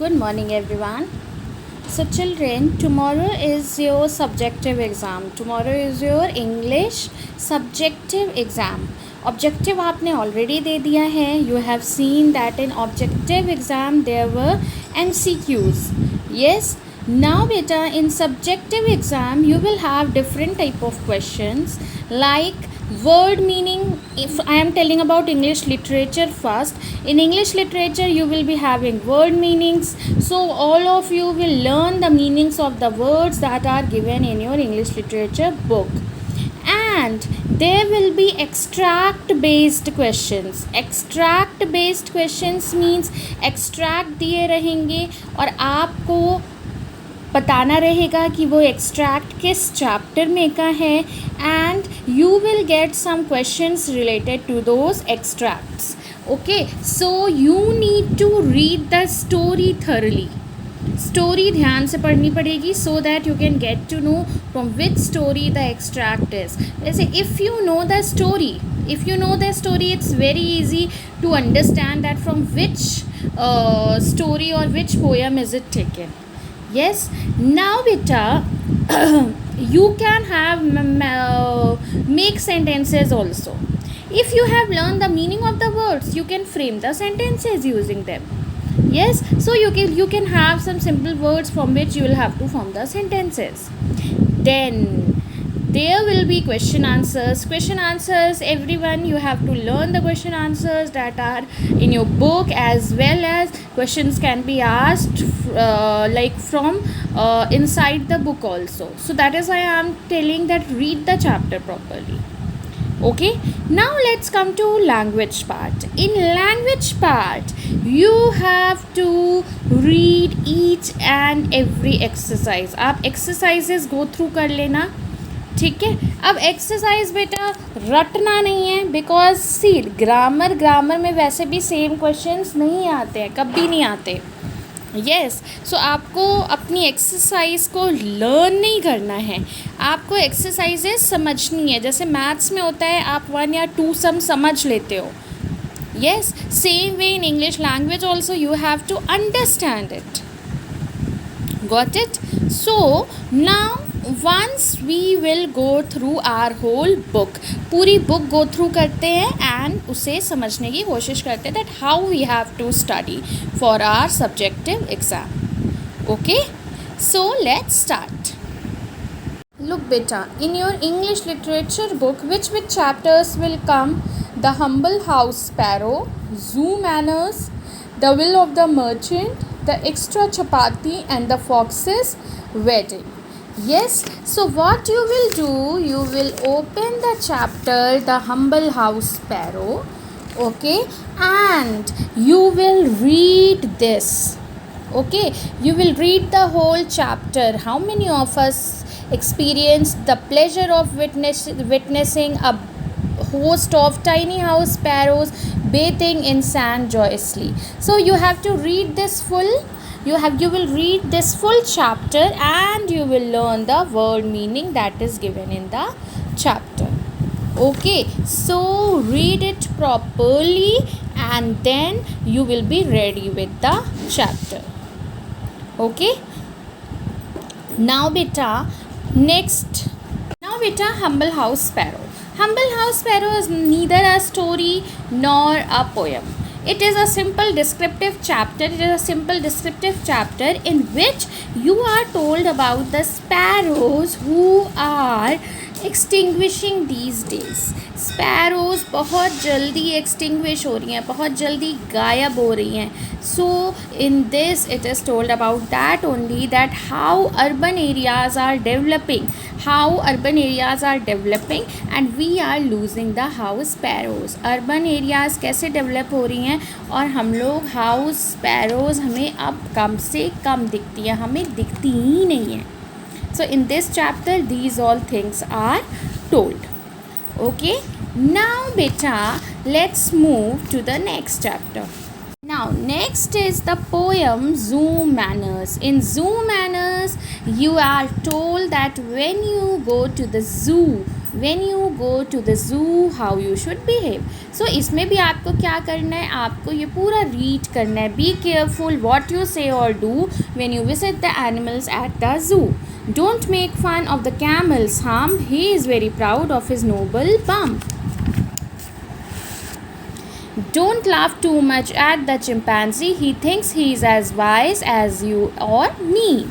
Good morning, everyone. So, children, tomorrow is your subjective exam. Tomorrow is your English subjective exam. Objective आपने already दे दिया है. You have seen that in objective exam there were MCQs. Yes. Now, beta, in subjective exam you will have different type of questions like word meaning. If I am telling about English literature first, in English literature you will be having word meanings, so all of you will learn the meanings of the words that are given in your English literature book. And there will be extract based questions. Extract based questions means extract दिए रहेंगे और आपको बताना रहेगा कि वो extract किस chapter में का है, and you will get some questions related to those extracts. Okay, so you need to read the story thoroughly. Story ध्यान से पढ़नी पड़ेगी so that you can get to know from which story the extract is. जैसे if you know the story, it's very easy to understand that from which story or which poem is it taken. Yes, now beta, you can have make sentences also. If you have learned the meaning of the words, you can frame the sentences using them. Yes, so you can have some simple words from which you will have to form the sentences. Then there will be question answers. Everyone, you have to learn the question answers that are in your book, as well as questions can be asked like from inside the book also. So that is why I am telling that read the chapter properly. Okay, now let's come to language part. In language part, you have to read each and every exercise. आप exercises go through कर लेना, ठीक है. अब exercise बेटा रटना नहीं है, बिकॉज सी ग्रामर में वैसे भी सेम क्वेश्चंस नहीं आते हैं, कभी नहीं आते. यस, सो आपको अपनी एक्सरसाइज को लर्न नहीं करना है, आपको एक्सरसाइजेस समझनी है. जैसे मैथ्स में होता है आप 1 या 2 सम समझ लेते हो. Yes, same way in English language also you have to understand it. Got it? So now once we will go through our whole book, पूरी बुक गो थ्रू करते हैं एंड उसे समझने की कोशिश करते हैं that how we have to study for our subjective exam. Okay, so let's start. Look beta, in your English literature book, which chapters will come? The Humble House Sparrow, Zoo Manners, The Will of the Merchant, The Extra Chapati, and The Fox's Wedding. Yes, so what you will do, you will open the chapter The Humble House Sparrow, okay, and you will read this. Okay, you will read the whole chapter. How many of us experienced the pleasure of witnessing a host of tiny house sparrows bathing in sand joyously? So you have to read this full. You will read this full chapter and you will learn the word meaning that is given in the chapter. Okay, so read it properly and then you will be ready with the chapter. Okay, now beta, Humble House Sparrow. Humble House Sparrow is neither a story nor a poem. It is a simple descriptive chapter. In which you are told about the sparrows who are extinguishing these days. Sparrows बहुत जल्दी extinguish हो रही हैं, बहुत जल्दी गायब हो रही हैं. So in this it is told about that only, that how urban areas are developing and we are losing the house sparrows. Urban areas कैसे develop हो रही हैं और हम लोग house sparrows हमें अब कम से कम दिखती हैं, हमें दिखती ही नहीं है. So in this chapter these all things are told. Okay, now beta, let's move to the next chapter. Now, next is the poem Zoo Manners. In Zoo Manners, you are told that when you go to the zoo, how you should behave. So, इसमें भी आपको क्या करना है, आपको ये पूरा read करना है. Be careful what you say or do when you visit the animals at the zoo. Don't make fun of the camel's hump. He is very proud of his noble bump. Don't laugh too much at the chimpanzee. He thinks he is as wise as you or me.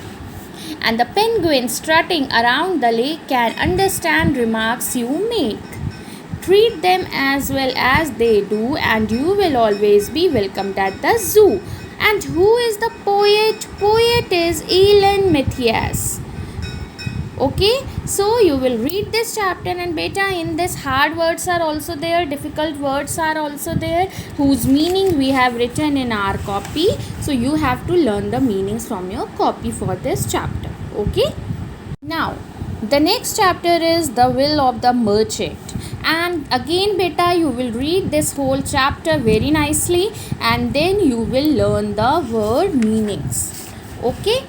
And the penguin strutting around the lake can understand remarks you make. Treat them as well as they do, and you will always be welcomed at the zoo. And who is the poet? Poet is Elan Matthias. Okay, so you will read this chapter, and beta, in this hard words are also there, difficult words are also there, whose meaning we have written in our copy. So you have to learn the meanings from your copy for this chapter. Okay, now the next chapter is the will of the merchant. And again beta, you will read this whole chapter very nicely, and then you will learn the word meanings. Okay,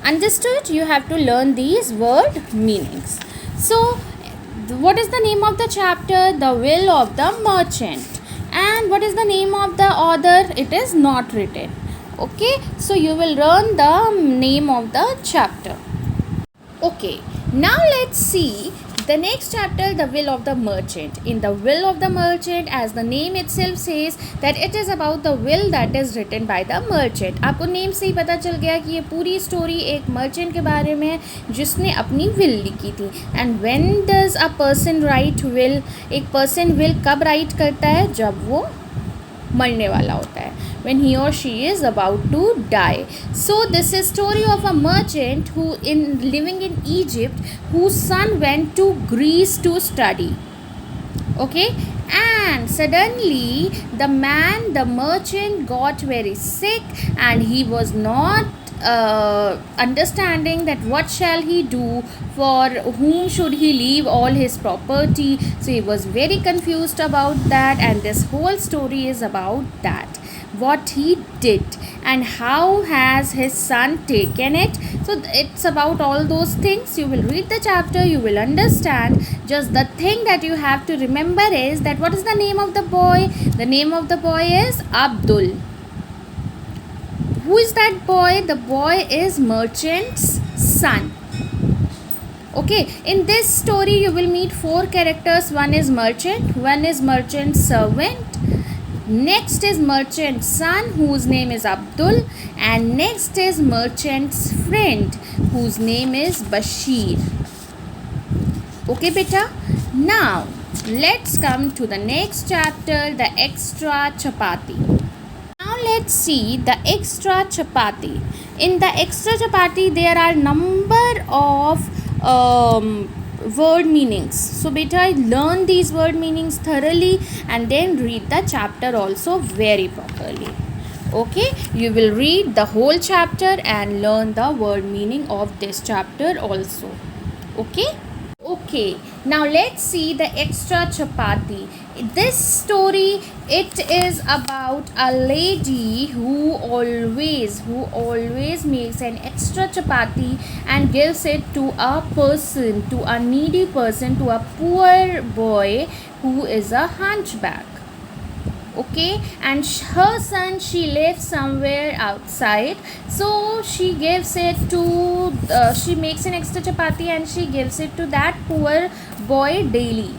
understood? You have to learn these word meanings. So what is the name of the chapter? The will of the merchant. And what is the name of the author? It is not written. Okay, so you will learn the name of the chapter. Okay, now let's see the next chapter, the will of the merchant. In the will of the merchant, as the name itself says, that it is about the will that is written by the merchant. आपको name से ही पता चल गया कि ये पूरी story एक merchant के बारे में है जिसने अपनी विल लिखी थी. And when does a person right will? एक पर्सन विल कब राइट करता है? जब वो मरने वाला होता है, when he or she is about to die. So this is story of a merchant who living in Egypt, whose son went to Greece to study. Okay, and suddenly the merchant got very sick, and he was not understanding that what shall he do, for whom should he leave all his property. So he was very confused about that, and this whole story is about that, what he did and how has his son taken it. So it's about all those things. You will read the chapter, you will understand. Just the thing that you have to remember is that what is the name of the boy? The name of the boy is Abdul. Who is that boy? The boy is merchant's son. Okay, in this story you will meet 4 characters. One is merchant, one is merchant's servant, next is merchant's son, whose name is Abdul, and next is merchant's friend, whose name is Bashir. Okay beta, now let's come to the next chapter, the extra chapati. Now let's see the extra chapati. In the extra chapati there are number of word meanings. So beta, learn these word meanings thoroughly and then read the chapter also very properly. Okay, you will read the whole chapter and learn the word meaning of this chapter also. Okay. Okay, now let's see the extra chapati. This story, it is about a lady who always makes an extra chapati and gives it to a person, to a needy person, to a poor boy who is a hunchback. Okay, and her son, she lives somewhere outside, so she gives it to she makes an extra chapati and she gives it to that poor boy daily.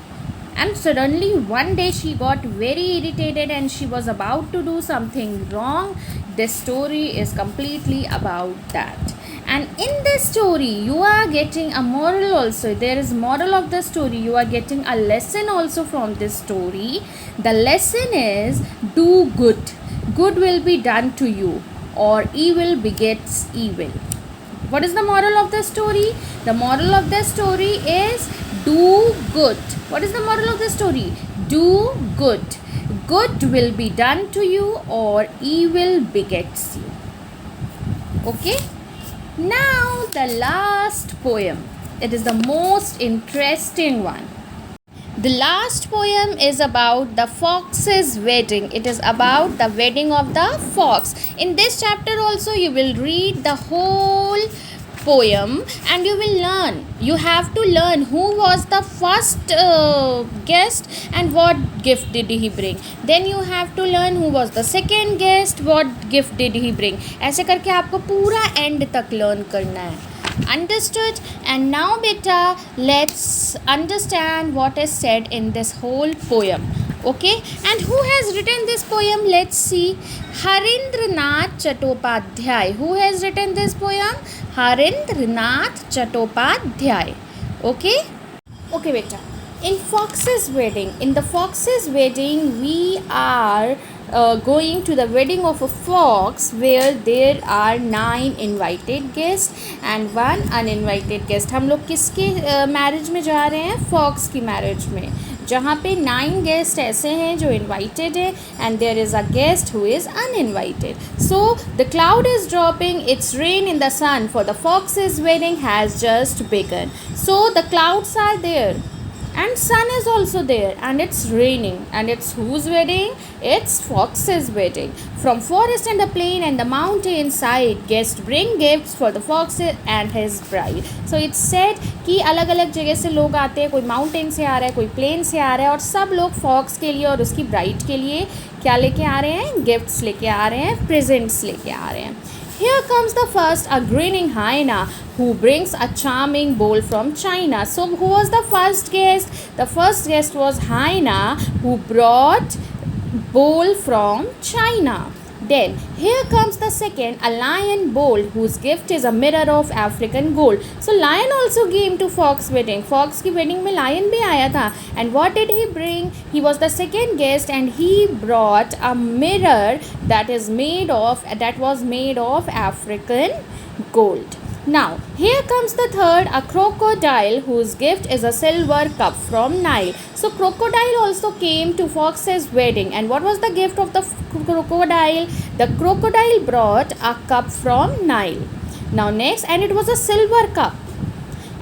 And suddenly one day she got very irritated and she was about to do something wrong. This story is completely about that. And in this story you are getting a moral also. There is moral of the story. You are getting a lesson also from this story. The lesson is, do good. Good will be done to you, or evil begets evil. What is the moral of the story? The moral of the story is, do good. What is the moral of the story? Do good. Good will be done to you, or evil begets you. Okay. Now the last poem. It is the most interesting one. The last poem is about the fox's wedding. It is about the wedding of the fox. In this chapter also you will read the whole poem and you will learn. You have to learn who was the first guest and what gift did he bring. Then you have to learn who was the second guest, what gift did he bring. ऐसे करके आपको पूरा end तक learn करना है. Understood? And now beta, let's understand what is said in this whole poem. Okay, and who has written this poem? Let's see. Harindranath Chattopadhyay. Who has written this poem? Harindranath Chattopadhyay. Okay, beta. In the fox's wedding, we are going to the wedding of a fox where there are 9 invited guests and 1 uninvited guest. हम लोग किसके marriage में जा रहे हैं? Fox की marriage में, जहाँ पे 9 गेस्ट ऐसे हैं जो इन्वाइटेड है and there is a guest who is uninvited. So the cloud is dropping its rain in the sun for the fox's wedding has just begun. So the clouds are there and sun is also there and it's raining, and it's whose wedding? It's fox's wedding. From forest and the plain and the mountain side, guests bring gifts for the fox and his bride. So it's said कि अलग अलग जगह से लोग आते हैं, कोई mountain से आ रहा है, कोई प्लेन से आ रहा है, और सब लोग फॉक्स के लिए और उसकी ब्राइड के लिए क्या लेके आ रहे हैं? गिफ्ट्स लेके आ रहे हैं, प्रेजेंट्स लेके आ रहे हैं. Here comes the first, a grinning hyena who brings a charming bowl from China. So who was the first guest? The first guest was hyena who brought bowl from China. Then here comes the second, a lion bowl whose gift is a mirror of African gold. So lion also came to fox wedding. Fox की wedding में lion भी आया था. And what did he bring? He was the second guest and he brought a mirror that was made of African gold. Now here comes the third, a crocodile whose gift is a silver cup from Nile. So crocodile also came to fox's wedding, and what was the gift of the crocodile? The crocodile brought a cup from Nile. Now next, and it was a silver cup.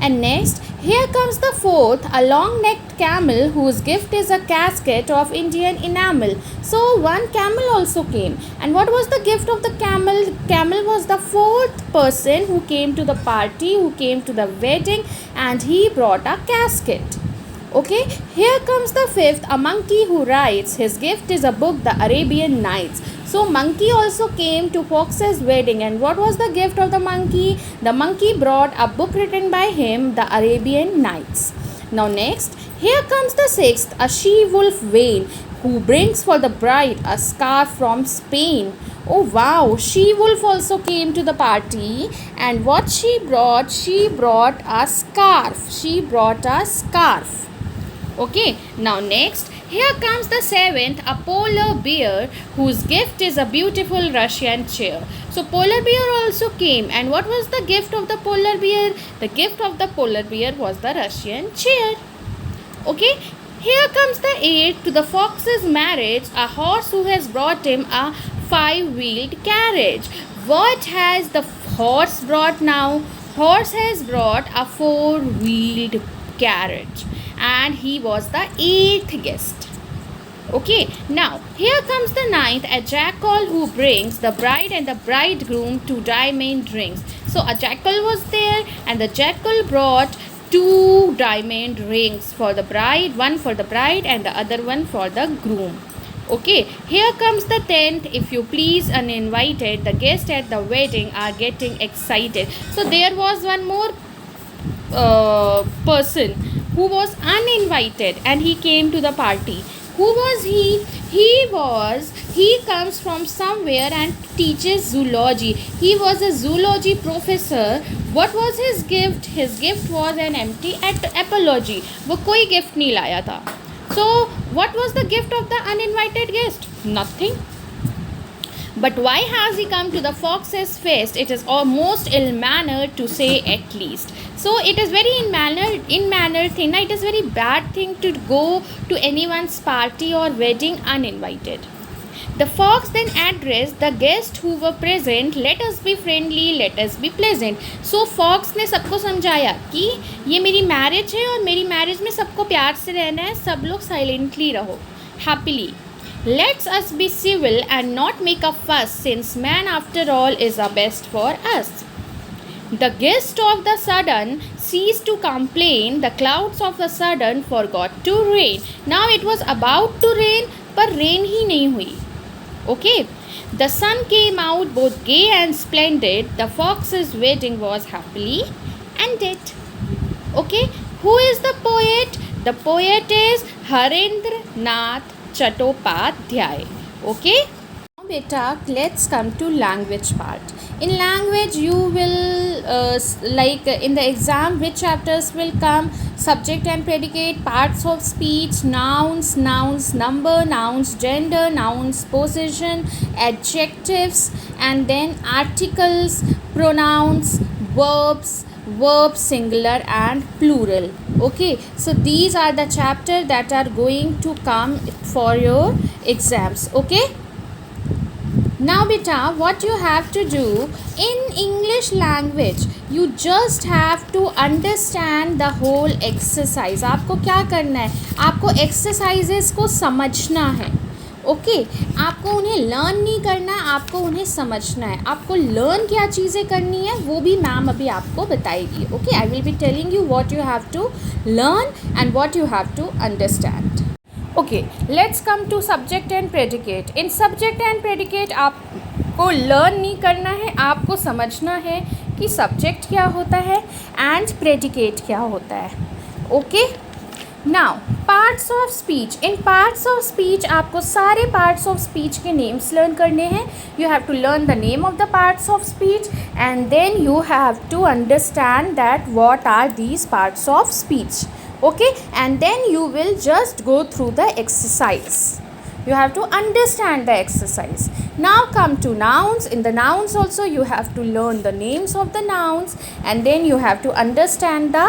And next, here comes the fourth, a long-necked camel whose gift is a casket of Indian enamel. So one camel also came. And what was the gift of the camel? Camel was the fourth person who came to the party, who came to the wedding, and he brought a casket. Okay, here comes the fifth, a monkey who writes. His gift is a book, The Arabian Nights. So monkey also came to fox's wedding, and what was the gift of the monkey? The monkey brought a book written by him, The Arabian Nights. Now next, here comes the sixth, a she-wolf whale who brings for the bride a scarf from Spain. Oh wow, she-wolf also came to the party, and what she brought? She brought a scarf. She brought a scarf. Okay, now next, here comes the seventh, a polar bear whose gift is a beautiful Russian chair. So polar bear also came, and what was the gift of the polar bear? The gift of the polar bear was the Russian chair. Okay, here comes the eighth, to the fox's marriage, a horse who has brought him a 5-wheeled carriage. What has the horse brought now? Horse has brought a 4-wheeled carriage, and he was the 8th guest. Okay, now here comes the 9th, a jackal who brings the bride and the bridegroom to diamond rings. So a jackal was there, and the jackal brought 2 diamond rings for the bride, one for the bride and the other one for the groom. Okay, here comes the 10th, if you please uninvited, the guests at the wedding are getting excited. So there was one more person who was uninvited and he came to the party. Who was he? He comes from somewhere and teaches zoology. He was a zoology professor. What was his gift? His gift was an empty apology. वो कोई gift नहीं लाया था. So what was the gift of the uninvited guest? Nothing. But why has he come to the fox's feast? It is almost ill-mannered to say at least. So it is very in-mannered thing. It is very bad thing to go to anyone's party or wedding uninvited. The fox then addressed the guests who were present, let us be friendly, let us be pleasant. So fox ने सबको समझाया कि ये मेरी marriage है और मेरी marriage में सबको प्यार से रहना है, सब लोग साइलेंटली रहो, happily. Let's us be civil and not make a fuss, since man after all is the best for us. The guest of the sudden ceased to complain, the clouds of the sudden forgot to rain. Now it was about to rain, पर rain ही नहीं हुई. Okay. The sun came out both gay and splendid. The fox's wedding was happily ended. Okay. Who is the poet? The poet is Harendra Nath Chattopadhyay. Okay. Now beta, let's come to language part. In language you will in the exam which chapters will come: subject and predicate, parts of speech, nouns, number, nouns, gender, nouns, possession, adjectives, and then articles, pronouns, verbs singular and plural. Okay, so these are the chapters that are going to come for your exams. Okay. Now beta, what you have to do in English language, you just have to understand the whole exercise. आपको क्या करना है, आपको exercises को समझना है. Okay आपको उन्हें लर्न नहीं करना है, आपको उन्हें समझना है. आपको लर्न क्या चीज़ें करनी है वो भी मैम अभी आपको बताएगी. Okay, I will be telling you what you have to learn and what you have to understand. Okay, let's come to subject and predicate. In subject and predicate आपको लर्न नहीं करना है, आपको समझना है कि सब्जेक्ट क्या होता है एंड प्रेडिकेट क्या होता है. Okay, now parts of speech. In parts of speech आपको सारे पार्ट्स ऑफ स्पीच के नेम्स लर्न करने हैं. You have to learn the name of the parts of speech and then you have to understand that what are these parts of speech. Okay, and then you will just go through the exercise. You have to understand the exercise. Now come to nouns. In the nouns also you have to learn the names of the nouns and then you have to understand the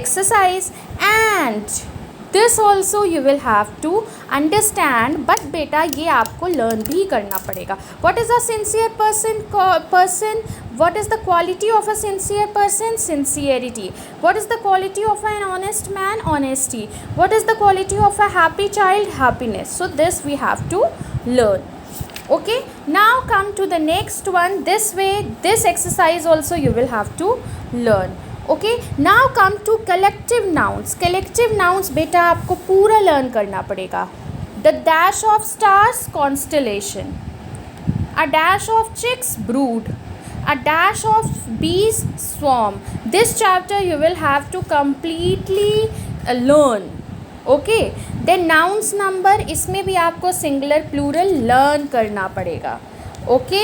exercise, and this also you will have to understand. But beta ये आपको learn भी करना पड़ेगा. What is a sincere person? What is the quality of a sincere person? Sincerity. What is the quality of an honest man? Honesty. What is the quality of a happy child? Happiness. So this we have to learn. Okay, now come to the next one. This way, this exercise also you will have to learn. Okay, now come to collective nouns. Collective nouns beta आपको पूरा learn करना पड़ेगा. The dash of stars, constellation. A dash of chicks, brood. A dash of bees, swarm. This chapter you will have to completely learn. Okay, then nouns number, इसमें भी आपको singular plural learn करना पड़ेगा. Okay,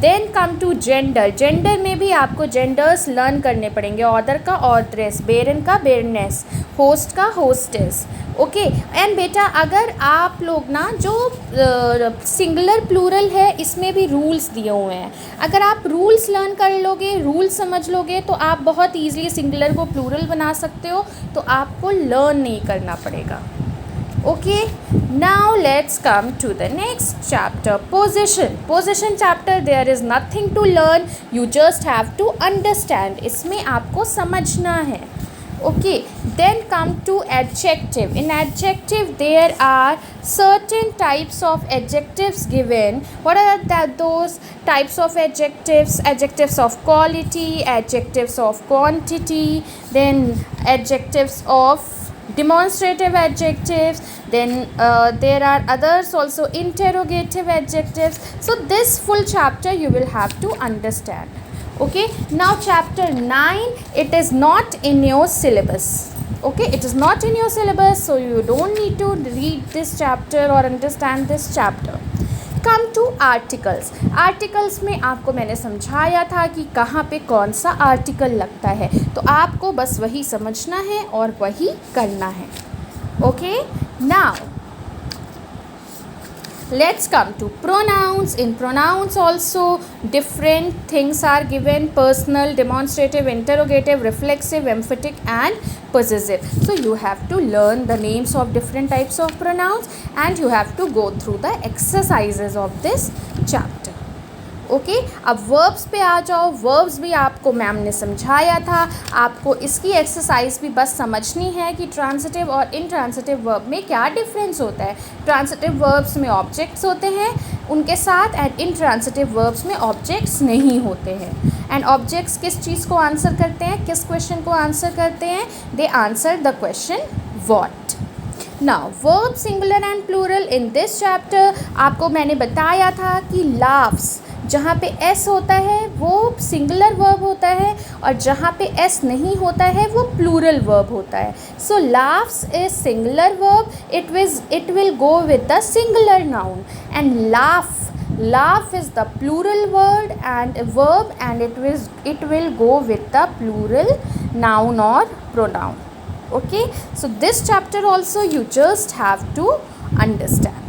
then come to gender. Gender में भी आपको genders learn करने पड़ेंगे. ऑदर का ऑड्रेस, बेरन का बेरनेस, होस्ट का होस्टेस. ओके, एंड बेटा अगर आप लोग ना जो सिंगुलर प्लूरल है इसमें भी रूल्स दिए हुए हैं. अगर आप रूल्स लर्न कर लोगे, रूल्स समझ लोगे तो आप बहुत ईजिली सिंगुलर को प्लूरल बना सकते हो. तो आपको लर्न नहीं करना पड़ेगा. Okay, now let's come to the next chapter, possession. Possession chapter there is nothing to learn, you just have to understand. इसमें आपको समझना है. Okay, then come to adjective. In adjective there are certain types of adjectives given. What are those types of adjectives? Adjectives of quality, adjectives of quantity, then adjectives of demonstrative adjectives, then there are others also, interrogative adjectives. So this full chapter you will have to understand. Okay, now chapter 9, it is not in your syllabus. Okay, it is not in your syllabus, so you don't need to read this chapter or understand this chapter. Come to articles. Articles में आपको मैंने समझाया था कि कहाँ पे कौन सा आर्टिकल लगता है, तो आपको बस वही समझना है और वही करना है. Okay, now Let's come to pronouns. In pronouns also different things are given: personal, demonstrative, interrogative, reflexive, emphatic and possessive. So you have to learn the names of different types of pronouns and you have to go through the exercises of this chapter. Okay अब verbs पे आ जाओ. Verbs भी आपको ma'am ने समझाया था. आपको इसकी एक्सरसाइज भी बस समझनी है कि ट्रांसिटिव और इनट्रांसिटिव वर्ब में क्या डिफरेंस होता है. ट्रांसिटिव वर्ब्स में ऑब्जेक्ट्स होते हैं उनके साथ एंड इनट्रांसिटिव वर्ब्स में ऑब्जेक्ट्स नहीं होते हैं. एंड ऑब्जेक्ट्स किस चीज़ को आंसर करते हैं, किस क्वेश्चन को आंसर करते हैं? They answer the question what. Now verb singular and plural. In this chapter आपको मैंने बताया था कि लाफ्स जहाँ पे एस होता है वो सिंगुलर वर्ब होता है और जहाँ पे एस नहीं होता है वो प्लूरल वर्ब होता है. So laughs is singular verb. It will go with the singular noun and laugh is the plural word and verb and it will go with the plural noun or pronoun. Okay, so this chapter also you just have to understand.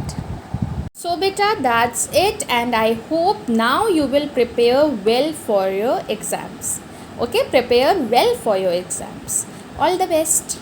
So beta, that's it and I hope now you will prepare well for your exams. Okay, prepare well for your exams. All the best.